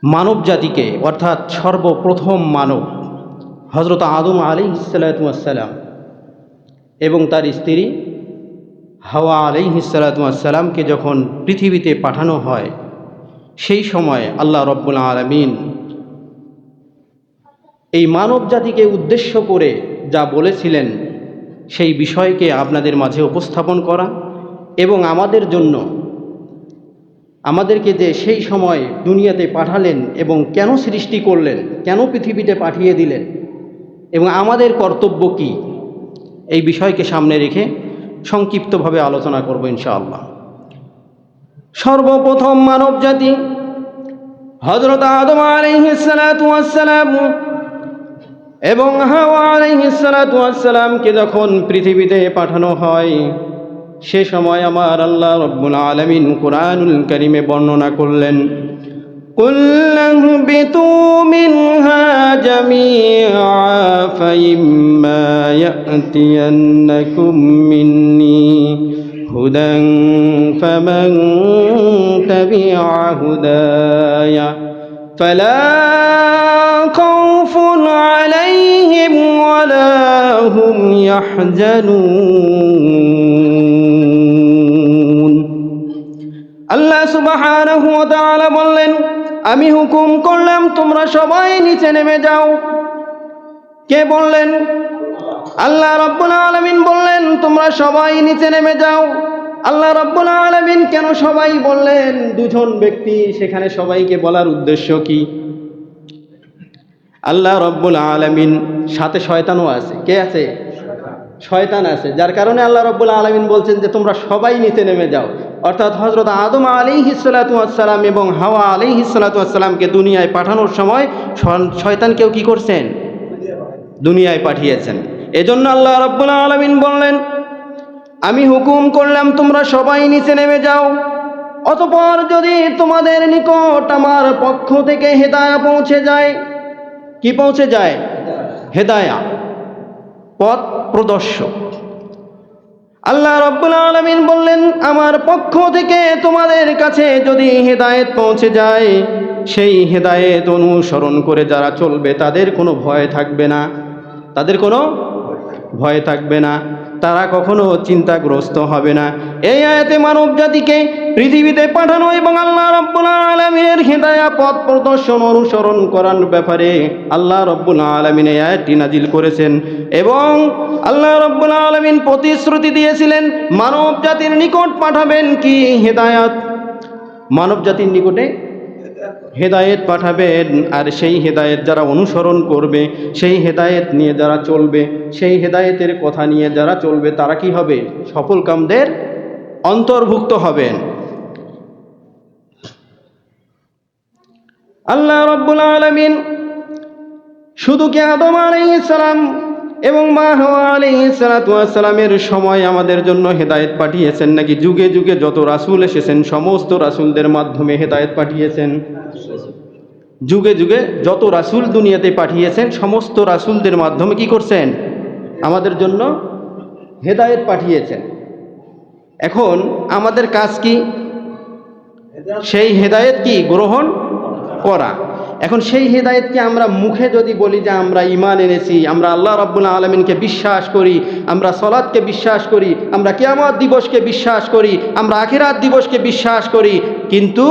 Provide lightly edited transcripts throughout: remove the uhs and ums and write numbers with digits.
মানব জাতিকে অর্থাৎ সর্বপ্রথম মানব হযরত আদম আলাইহিসসালাম এবং তার স্ত্রী হাওয়া আলাইহিসসালামকে যখন পৃথিবীতে পাঠানো হয়, সেই সময় আল্লাহ রব্বুল আলামিন এই মানব জাতিকে উদ্দেশ্য করে যা বলেছিলেন সেই বিষয়কে আপনাদের মাঝে উপস্থাপন করা এবং আমাদের জন্য আমাদেরকে যে সেই সময় দুনিয়াতে পাঠালেন এবং কেন সৃষ্টি করলেন, কেন পৃথিবীতে পাঠিয়ে দিলেন এবং আমাদের কর্তব্য কী, এই বিষয়কে সামনে রেখে সংক্ষিপ্তভাবে আলোচনা করব ইনশাআল্লাহ। সর্বপ্রথম মানব জাতি হযরত আদম আলাইহিসসালাম এবং হাওয়া আলাইহিসসালামকে যখন পৃথিবীতে পাঠানো হয়, সে সময় আমার আল্লাহ রব্বুল আলামিন কুরআনুল কারীমে বর্ণনা করলেন, কুল্লু বিতু মিনহা জামিআ ফাইম্মা ইয়াতিয়ান্নাকুম মিন্নি হুদান ফামান তাবিআ হুদায়া ফালা খাউফুন আলাইহিম ওয়ালা হুম ইয়াহজানুন। আল্লাহ সুবহানাহু ওয়া তাআলা বললেন, আমি হুকুম করলাম তোমরা সবাই নিচে নেমে যাও। কে বললেন? আল্লাহ রাব্বুল আলামিন বললেন তোমরা সবাই নিচে নেমে যাও। আল্লাহ রাব্বুল আলামিন কেন সবাই বললেন? দুজন ব্যক্তি, সেখানে সবাইকে বলার উদ্দেশ্য কি? আল্লাহ রাব্বুল আলামিন সাথে শয়তানও আছে। কে আছে? শয়তান আছে, যার কারণে আল্লাহ রাব্বুল আলামিন বলছেন যে তোমরা সবাই নিচে নেমে যাও। অর্থাৎ হযরত আদম আলাইহিসসালাম এবং হাওয়া আলাইহিসসালামকে দুনিয়ায় পাঠানোর সময় শয়তানকেও কি করছেন? দুনিয়ায় পাঠিয়েছেন। এজন্য আল্লাহ রাব্বুল আলামিন বললেন, আমি হুকুম করলাম তোমরা সবাই নিচে নেমে যাও। অতঃপর যদি তোমাদের নিকট আমার পক্ষ থেকে হেদায়া পৌঁছে যায়, কি পৌঁছে যায়? হেদায়া, পথ প্রদর্শক। আল্লাহ রাব্বুল আলামিন বললেন, আমার পক্ষ থেকে তোমাদের কাছে যদি হেদায়েত পৌঁছে যায়, সেই হেদায়েত অনুসরণ করে যারা চলবে তাদের কোনো ভয় থাকবে না, তাদের কোনো ভয় থাকবে না, তারা কখনো চিন্তাগ্রস্ত হবে না। এই আয়াতে মানব জাতিকে পৃথিবীতে পাঠানো এবং আল্লাহ রাব্বুল আলামিনের হেদায়াত পথ প্রদর্শন অনুসরণ করার ব্যাপারে আল্লাহ রাব্বুল আলামিন এই আয়াতটি নাজিল করেছেন এবং আল্লাহ রাব্বুল আলামিন প্রতিশ্রুতি দিয়েছিলেন মানব জাতির নিকট পাঠাবেন কি? হেদায়াত। মানব জাতির নিকটে হেদায়েত পাঠাবেন, আর সেই হেদায়েত যারা অনুসরণ করবে, সেই হেদায়েত নিয়ে যারা চলবে, সেই হেদায়েতের কথা নিয়ে যারা চলবে, তারা কি হবে? সফলকামদের অন্তর্ভুক্ত হবেন। আল্লাহ রাব্বুল আলামিন শুধু কি আদম আলাইহিস সালাম এবং মা হাওয়া আলাইহিসসালামের সময় আমাদের জন্য হেদায়েত পাঠিয়েছেন, নাকি যুগে যুগে যত রাসূল এসেছেন সমস্ত রাসূলদের মাধ্যমে হেদায়েত পাঠিয়েছেন? যুগে যুগে যত রাসূল দুনিয়াতে পাঠিয়েছেন সমস্ত রাসূলদের মাধ্যমে কি করছেন? আমাদের জন্য হেদায়েত পাঠিয়েছেন। এখন আমাদের কাজ কি? সেই হেদায়েত কি গ্রহণ করা। এখন সেই হেদায়েতকে আমরা মুখে যদি বলি যে আমরা ঈমান এনেছি, আমরা আল্লাহ রাব্বুল আলামিনকে বিশ্বাস করি, আমরা সালাতকে বিশ্বাস করি, আমরা কিয়ামত দিবসকে বিশ্বাস করি, আমরা আখিরাত দিবসকে বিশ্বাস করি, কিন্তু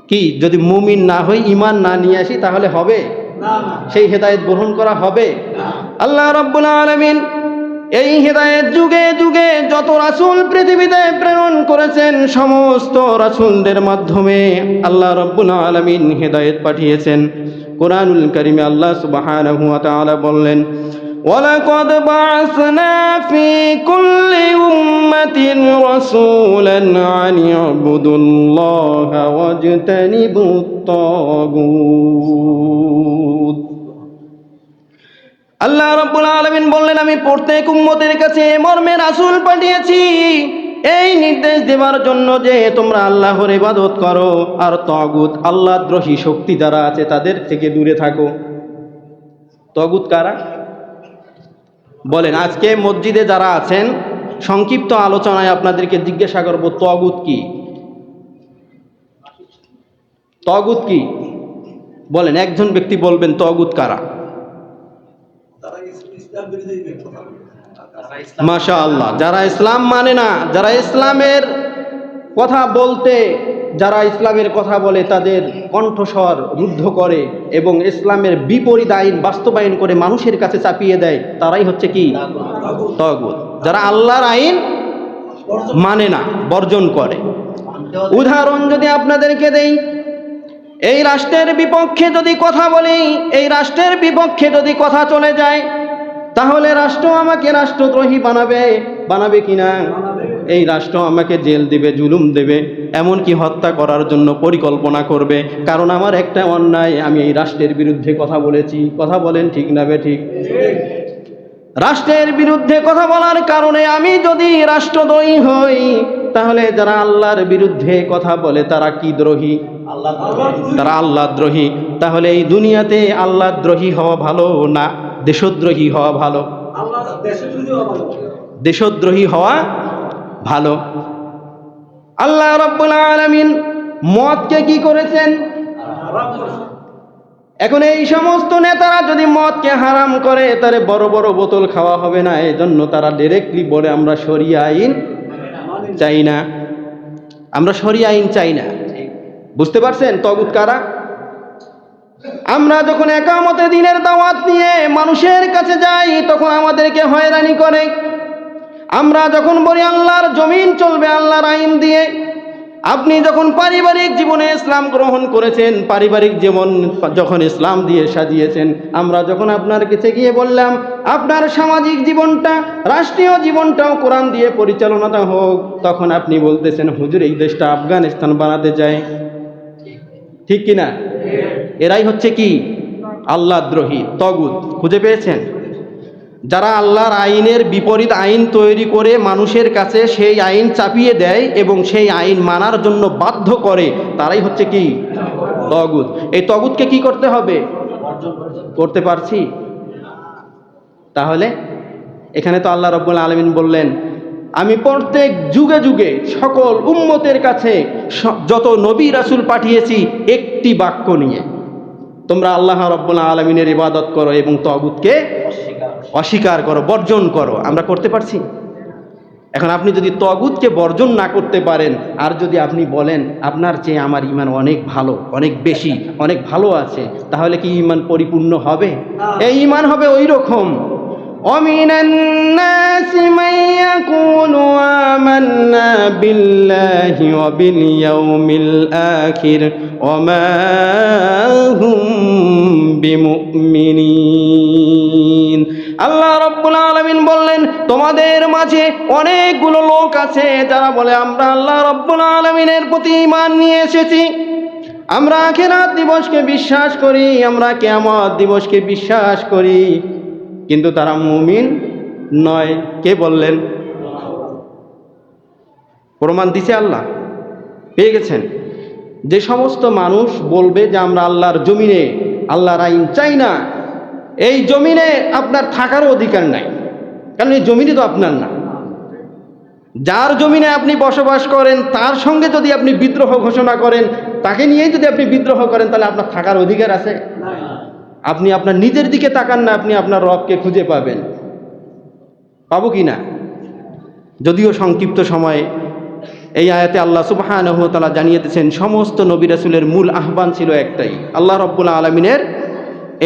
কি যদি মুমিন না হই, ঈমান না নিয়ে আসি, তাহলে হবে? সেই হেদায়েত গ্রহণ করা হবে? আল্লাহ রাব্বুল আলামিন এই হেদায়েত যুগে যুগে যত রাসূল পৃথিবীতে প্রেরণ করেছেন সমস্ত রাসূলদের মাধ্যমে আল্লাহ রাব্বুল আলামিন হেদায়েত পাঠিয়েছেন। কুরআনুল কারীমে আল্লাহ সুবহানাহু ওয়া তাআলা বললেন, ওয়ালাকাদ বা'আসনা ফি কুল্লি উম্মাতিন রাসূলান আন ইউবুদুল্লাহা ওয়াজতানিবুত তাগুত। আল্লাহ রাব্বুল আলামিন বললেন, আমি প্রত্যেক উম্মতের কাছে মর্মে রাসূল পাঠিয়েছি এই নির্দেশ দেওয়ার জন্য যে তোমরা আল্লাহর ইবাদত করো আর তাগুত আল্লাহদ্রোহী শক্তি যারা আছে তাদের থেকে দূরে থাকো। তাগুত কারা? বলেন, আজকে মসজিদে যারা আছেন সংক্ষিপ্ত আলোচনায় আপনাদেরকে জিজ্ঞাসা করব, তাগুত কি? তাগুত কি বলেন, একজন ব্যক্তি বলবেন তাগুত কারা? মাশাআল্লাহ, যারা ইসলাম মানে না, যারা ইসলামের কথা বলতে, যারা ইসলামের কথা বলে তাদের কণ্ঠস্বর রুদ্ধ করে এবং ইসলামের বিপরীত আইন বাস্তবায়ন করে মানুষের কাছে চাপিয়ে দেয়, তারাই হচ্ছে কি তাগুত। যারা আল্লাহর আইন মানে না, বর্জন করে। উদাহরণ যদি আপনাদেরকে দেই, এই রাষ্ট্রের বিপক্ষে যদি কথা বলি, এই রাষ্ট্রের বিপক্ষে যদি কথা চলে যায়, তাহলে রাষ্ট্র আমাকে রাষ্ট্রদ্রোহী বানাবে কিনা? এই রাষ্ট্র আমাকে জেল দিবে, জুলুম দেবে, এমনকি হত্যা করার জন্য পরিকল্পনা করবে, কারণ আমার একটা অন্যায়, আমি এই রাষ্ট্রের বিরুদ্ধে কথা বলেছি। কথা বলেন ঠিক না বেঠিক? রাষ্ট্রের বিরুদ্ধে কথা বলার কারণে আমি যদি রাষ্ট্রদ্রোহী হই, তাহলে যারা আল্লাহর বিরুদ্ধে কথা বলে তারা কি দ্রোহী? তারা আল্লাহ দ্রোহী। তাহলে এই দুনিয়াতে আল্লাহ দ্রোহী হওয়া ভালো না দেশদ্রোহী হওয়া ভালো? দেশদ্রোহী হওয়া ভালো। আল্লাহ রাব্বুল আলামিন মদকে কি করেছেন? এখন এই সমস্ত নেতারা যদি মদকে হারাম করে, তাহলে বড় বড় বোতল খাওয়া হবে না, এই জন্য তারা ডিরেক্টলি বলে আমরা শরিয়া আইন চাই না, আমরা শরিয়া আইন চাই না। বুঝতে পারছেন তাগুত কারা? আমরা যখন একামতে দিনের দাওয়াত নিয়ে মানুষের কাছে যাই, তখন আমাদেরকে হয়রানি করে। আমরা যখন বলি আল্লাহর জমিন চলবে আল্লাহর আইন দিয়ে, আপনি যখন পারিবারিক জীবনে ইসলাম গ্রহণ করেছেন, পারিবারিক জীবন যখন ইসলাম দিয়ে সাজিয়েছেন, আমরা যখন আপনার কাছে গিয়ে বললাম আপনার সামাজিক জীবনটা, রাষ্ট্রীয় জীবনটাও কোরআন দিয়ে পরিচালনাটা হোক, তখন আপনি বলতেছেন হুজুর এই দেশটা আফগানিস্তান বানাতে চায়। ঠিক কিনা? এরাই হচ্ছে কি আল্লাহদ্রোহী, তাগুত। খুঁজে পেয়েছেন? যারা আল্লাহর আইনের বিপরীত আইন তৈরি করে মানুষের কাছে সেই আইন চাপিয়ে দেয় এবং সেই আইন মানার জন্য বাধ্য করে, তারাই হচ্ছে কি তাগুত। এই তাগুতকে কি করতে হবে? করতে পারছি? তাহলে এখানে তো আল্লাহ রাব্বুল আলামিন বললেন আমি প্রত্যেক যুগে যুগে সকল উম্মতের কাছে যত নবী রাসূল পাঠিয়েছি একটি বাক্য নিয়ে, তোমরা আল্লাহ রাব্বুল আলামিনের ইবাদত করো এবং তাগুতকে অস্বীকার করো, বর্জন করো। আমরা করতে পারছি? এখন আপনি যদি তাগুতকে বর্জন না করতে পারেন, আর যদি আপনি বলেন আপনার চেয়ে আমার ঈমান অনেক ভালো, অনেক বেশি, অনেক ভালো আছে, তাহলে কি ঈমান পরিপূর্ণ হবে? এই ঈমান হবে ওই রকম وَمِنَ النَّاسِ مَن يَقُولُ آمَنَّا بِاللَّهِ وَبِالْيَوْمِ الْآخِرِ وَمَا هُمْ بِمُؤْمِنِينَ। আল্লাহ রাব্বুল আলামিন বললেন তোমাদের মাঝে অনেকগুলো লোক আছে যারা বলে আমরা আল্লাহ রাব্বুল আলামিনের প্রতি ঈমান নিয়ে এসেছি, আমরা আখিরাত দিবসকে বিশ্বাস করি, আমরা কিয়ামত দিবসকে বিশ্বাস করি, কিন্তু তারা মুমিন নয়। কে বললেন? প্রমাণ দিছে আল্লাহ, পেয়ে গেছেন। যে সমস্ত মানুষ বলবে যে আমরা আল্লাহর জমিনে আল্লাহর আইন চাই না, এই জমিনে আপনার থাকারও অধিকার নাই, কারণ এই জমিনে তো আপনার না। যার জমিনে আপনি বসবাস করেন তার সঙ্গে যদি আপনি বিদ্রোহ ঘোষণা করেন, তাকে নিয়েই যদি আপনি বিদ্রোহ করেন, তাহলে আপনার থাকার অধিকার আছে? আপনি আপনার নিজের দিকে তাকান না, আপনি আপনার রবকে খুঁজে পাবেন, পাবো কি না? যদিও সংক্ষিপ্ত সময়ে এই আয়াতে আল্লাহ সুবহানাহু ওয়া তাআলা জানিয়ে দিয়েছেন সমস্ত নবী রাসূলের মূল আহ্বান ছিল একটাই, আল্লাহ রাব্বুল আলামিনের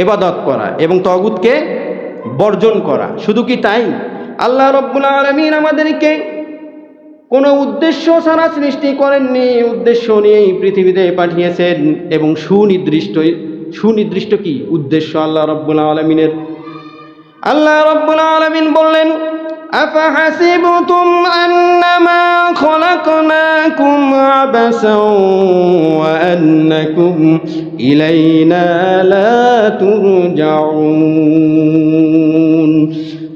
ইবাদত করা এবং তাগুতকে বর্জন করা। শুধু কি তাই? আল্লাহ রাব্বুল আলামিন আমাদেরকে কোনো উদ্দেশ্য ছাড়া সৃষ্টি করেননি, উদ্দেশ্য নিয়েই পৃথিবীতে পাঠিয়েছেন এবং সুনির্দিষ্ট কি উদ্দেশ্য আল্লাহ রাব্বুল আলামিনের। আল্লাহ রাব্বুল আলামিন বললেন আফাহাসিবতুম আন্নামা খলাকনাকুম আবাসাও ওয়া আন্নাকুম ইলাইনা লা তুরজাউন।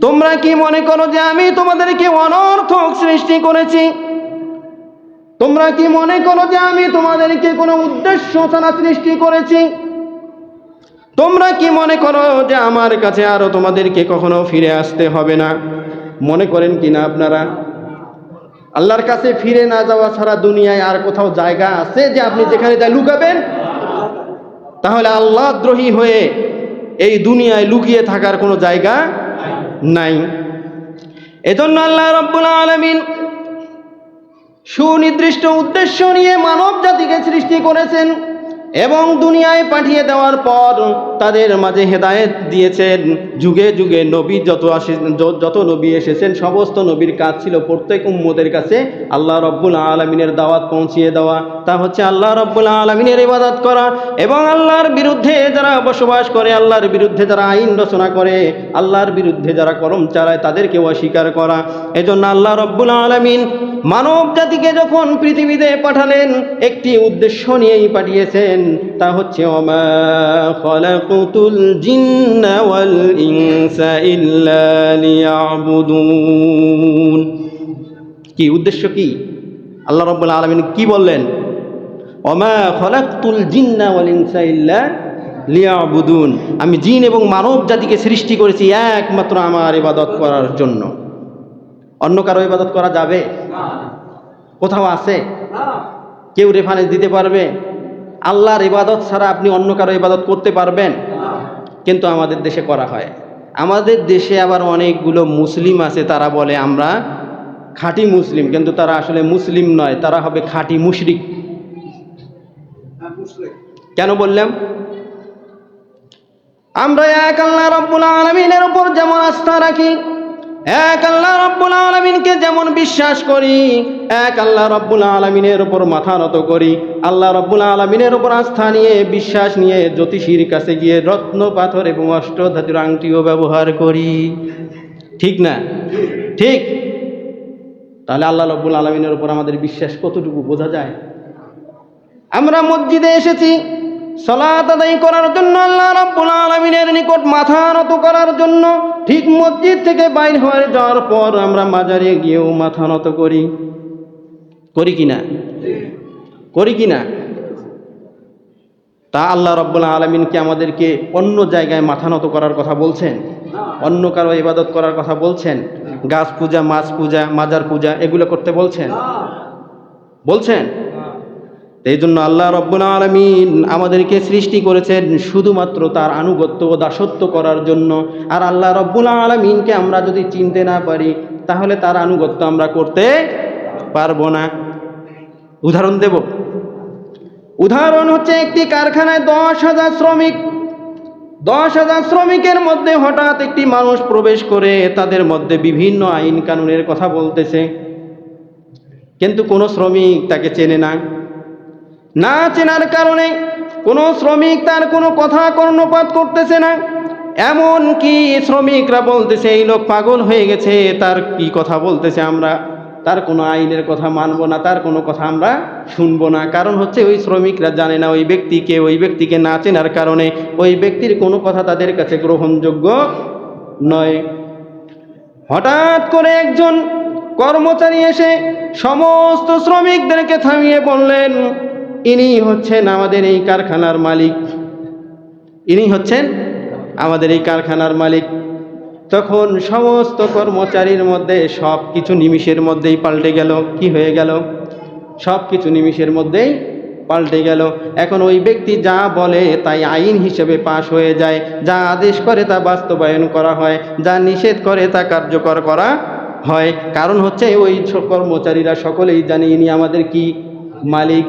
তোমরা কি মনে করো যে আমি তোমাদেরকে অনর্থক সৃষ্টি করেছি? তোমরা কি মনে করো যে আমি তোমাদেরকে কোনো উদ্দেশ্য ছাড়া সৃষ্টি করেছি? তোমরা কি মনে করো যে আমার কাছে আরো তোমাদেরকে কখনো ফিরে আসতে হবে না? মনে করেন কিনা আপনারা? আল্লাহর কাছে ফিরে না যাওয়া ছাড়া দুনিয়ায় আর কোথাও জায়গা আছে যে আপনি যেখানে যা লুকাবেন? তাহলে আল্লাহ দ্রোহী হয়ে এই দুনিয়ায় লুকিয়ে থাকার কোনো জায়গা নাই। এজন্য আল্লাহ রাব্বুল আলামিন সুনির্দিষ্ট উদ্দেশ্য নিয়ে মানব জাতিকে সৃষ্টি করেছেন এবং দুনিয়ায় পাঠিয়ে দেওয়ার পর তাদের মাঝে হেদায়েত দিয়েছেন। যুগে যুগে নবী যত নবী এসেছেন সমস্ত নবীর কাজ ছিল প্রত্যেক উম্মতের কাছে আল্লাহ রাব্বুল আলামিনের দাওয়াত পৌঁছিয়ে দেওয়া, তা হচ্ছে আল্লাহ রাব্বুল আলামিনের ইবাদত করা এবং আল্লাহর বিরুদ্ধে যারা বসবাস করে, আল্লাহর বিরুদ্ধে যারা আইন রচনা করে, আল্লাহর বিরুদ্ধে যারা কলম চালায় তাদেরকে অস্বীকার করা। এজন্য আল্লাহ রাব্বুল আলামিন মানব জাতিকে যখন পৃথিবীতে পাঠালেন একটি উদ্দেশ্য নিয়েই পাঠিয়েছেন, তা হচ্ছে ওমা খালাকুতুল জিন্না ওয়াল ইনসা ইল্লা লিয়াবুদুন। কি উদ্দেশ্য? কি আল্লাহ রাব্বুল আলামিন কি বললেন? ওমা খালাকুতুল জিন্না ওয়াল ইনসা ইল্লা লিয়াবুদুন, আমি জিন এবং মানব জাতিকে সৃষ্টি করেছি একমাত্র আমার ইবাদত করার জন্য। অন্য কারো ইবাদত করা যাবে? কোথাও আছে? কেউ রেফারেন্স দিতে পারবে? আল্লাহর ইবাদত ছাড়া আপনি অন্য কারো ইবাদত করতে পারবেন? কিন্তু আমাদের দেশে করা হয়। আমাদের দেশে আবার অনেকগুলো মুসলিম আছে, তারা বলে আমরা খাঁটি মুসলিম, কিন্তু তারা আসলে মুসলিম নয়, তারা হবে খাঁটি মুশরিক। কেন বললাম? আমরা এক আল্লাহ রাব্বুল আলামিনের উপর যেমন আস্থা রাখি, এক আল্লাহ রাব্বুল আলামিনকে যেমন বিশ্বাস করি, এক আল্লাহ রাব্বুল আলামিনের উপর মাথা নত করি, আল্লাহ রাব্বুল আলামিনের উপর আস্থা নিয়ে বিশ্বাস নিয়ে জ্যোতিষীর কাছে গিয়ে রত্ন পাথর এবং অষ্টধাতুর আংটিও ব্যবহার করি। ঠিক না? ঠিক। তাহলে আল্লাহ রাব্বুল আলামিনের উপর আমাদের বিশ্বাস কতটুকু বোঝা যায়? আমরা মসজিদে এসেছি সালাত আদায় করার জন্য, আল্লাহ রাব্বুল আলামিনের নিকট মাথা নত করার জন্য। ঠিক মসজিদ থেকে বাইর হয়ে যাওয়ার পর আমরা মাজারে গিয়েও মাথা নত করি। করি কিনা? করি কিনা? তা আল্লাহ রাব্বুল আলামিনকে আমাদেরকে অন্য জায়গায় মাথা নত করার কথা বলছেন? অন্য কারো ইবাদত করার কথা বলছেন? গাছ পূজা, মাছ পূজা, মাজার পূজা এগুলো করতে বলছেন? বলছেন? এই জন্য আল্লাহ রাব্বুল আলামিন আমাদেরকে সৃষ্টি করেছেন শুধুমাত্র তার আনুগত্য ও দাসত্ব করার জন্য। আর আল্লাহ রাব্বুল আলামিনকে আমরা যদি চিনতে না পারি তাহলে তার আনুগত্য আমরা করতে পারবো না। উদাহরণ দেব। উদাহরণ হচ্ছে একটি কারখানায় 10,000 শ্রমিক, 10,000 শ্রমিকের মধ্যে হঠাৎ একটি মানুষ প্রবেশ করে তাদের মধ্যে বিভিন্ন আইন কানুনের কথা বলতেছে, কিন্তু কোনো শ্রমিক তাকে চেনে না। না চেনার কারণে কোনো শ্রমিক তার কোনো কথা কর্ণপাত করতেছে না। এমন কি শ্রমিকরা বলতেছে এই লোক পাগল হয়ে গেছে, তার কি কথা বলতেছে আমরা তার কোনো আইনের কথা মানব না, তার কোনো কথা আমরা শুনবো না। কারণ হচ্ছে ওই শ্রমিকরা জানে না ওই ব্যক্তিকে, ওই ব্যক্তিকে না চেনার কারণে ওই ব্যক্তির কোনো কথা তাদের কাছে গ্রহণযোগ্য নয়। হঠাৎ করে একজন কর্মচারী এসে সমস্ত শ্রমিকদেরকে থামিয়ে বললেন, ইনি হচ্ছেন আমাদের এই কারখানার মালিক, ইনি হচ্ছেন আমাদের এই কারখানার মালিক। তখন সমস্ত কর্মচারীর মধ্যে সব কিছু নিমিষের মধ্যেই পাল্টে গেল। কি হয়ে গেল? সব কিছু নিমিষের মধ্যেই পাল্টে গেল। এখন ওই ব্যক্তি যা বলে তাই আইন হিসেবে পাশ হয়ে যায়, যা আদেশ করে তা বাস্তবায়ন করা হয়, যা নিষেধ করে তা কার্যকর করা হয়। কারণ হচ্ছে ওই কর্মচারীরা সকলেই জানে ইনি আমাদের কি মালিক।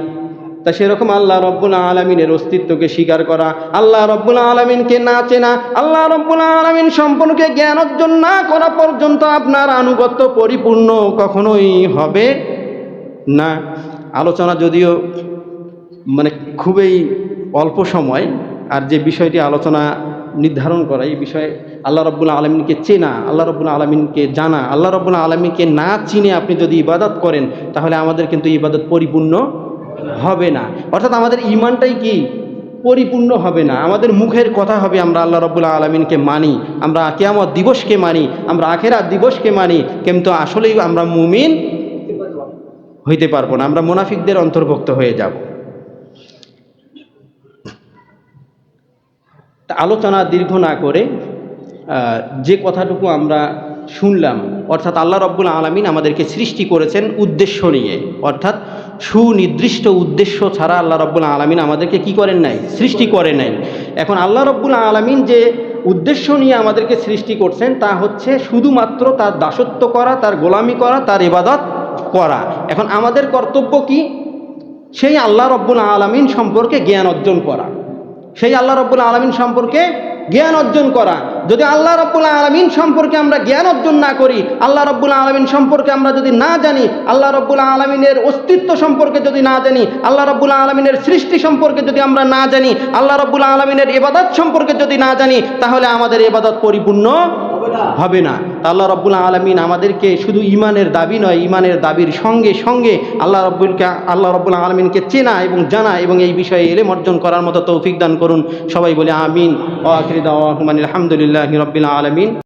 তা সেরকম আল্লাহ রাব্বুল আলামিনের অস্তিত্বকে স্বীকার করা, আল্লাহ রাব্বুল আলামিনকে না চেনা, আল্লাহ রাব্বুল আলামিন সম্পর্কে জ্ঞান অর্জন না করা পর্যন্ত আপনার আনুগত্য পরিপূর্ণ কখনোই হবে না। আলোচনা যদিও খুবই অল্প সময়, আর যে বিষয়টি আলোচনা নির্ধারণ করা এই বিষয়ে আল্লাহ রাব্বুল আলামিনকে চেনা, আল্লাহ রাব্বুল আলামিনকে জানা। আল্লাহ রাব্বুল আলামিনকে না চিনে আপনি যদি ইবাদত করেন তাহলে আমাদের কিন্তু ইবাদত পরিপূর্ণ হবে না। অর্থাৎ আমাদের ঈমানটাই কি পরিপূর্ণ হবে না। আমাদের মুখের কথা হবে আমরা আল্লাহ রাব্বুল আলামিনকে মানি, আমরা কিয়ামত দিবসকে মানি, আমরা আখিরাত দিবসকে মানি, কিন্তু আসলেই আমরা মুমিন হইতে পারবো না, আমরা মুনাফিকদের অন্তর্ভুক্ত হয়ে যাব। আলোচনা দীর্ঘ না করে যে কথাটুকু আমরা শুনলাম অর্থাৎ আল্লাহ রব্বুল আলামিন আমাদেরকে সৃষ্টি করেছেন উদ্দেশ্য নিয়ে, অর্থাৎ সুনির্দিষ্ট উদ্দেশ্য ছাড়া আল্লাহ রব্বুল আলামিন আমাদেরকে কি করেন নাই, সৃষ্টি করে নাই। এখন আল্লাহ রব্বুল আলামিন যে উদ্দেশ্য নিয়ে আমাদেরকে সৃষ্টি করছেন তা হচ্ছে শুধুমাত্র তার দাসত্ব করা, তার গোলামি করা, তার ইবাদত করা। এখন আমাদের কর্তব্য কি? সেই আল্লাহ রব্বুল আলামিন সম্পর্কে জ্ঞান অর্জন করা, সেই আল্লাহ রব্বুল আলামিন সম্পর্কে জ্ঞান অর্জন করা। যদি আল্লাহ রব্বুল আলামিন সম্পর্কে আমরা জ্ঞান অর্জন না করি, আল্লাহ রব্বুল আলামিন সম্পর্কে আমরা যদি না জানি, আল্লাহ রব্বুল আলামিনের অস্তিত্ব সম্পর্কে যদি না জানি, আল্লাহ রব্বুল আলামিনের সৃষ্টি সম্পর্কে যদি আমরা না জানি, আল্লাহ রব্বুল আলামিনের ইবাদত সম্পর্কে যদি না জানি, তাহলে আমাদের ইবাদত পরিপূর্ণ হবে না। আল্লাহ রব্বুল আলামিন আমাদেরকে শুধু ইমানের দাবি নয়, ইমানের দাবির সঙ্গে সঙ্গে আল্লাহ রব্বুল আলামিনকে চেনা এবং জানা এবং এই বিষয়ে ইলম অর্জন করার মতো তৌফিক দান করুন। সবাই বলে আমিন। ওয়া আখিরু দাওয়াহুম আলহামদুলিল্লাহি রাব্বিল আলামিন।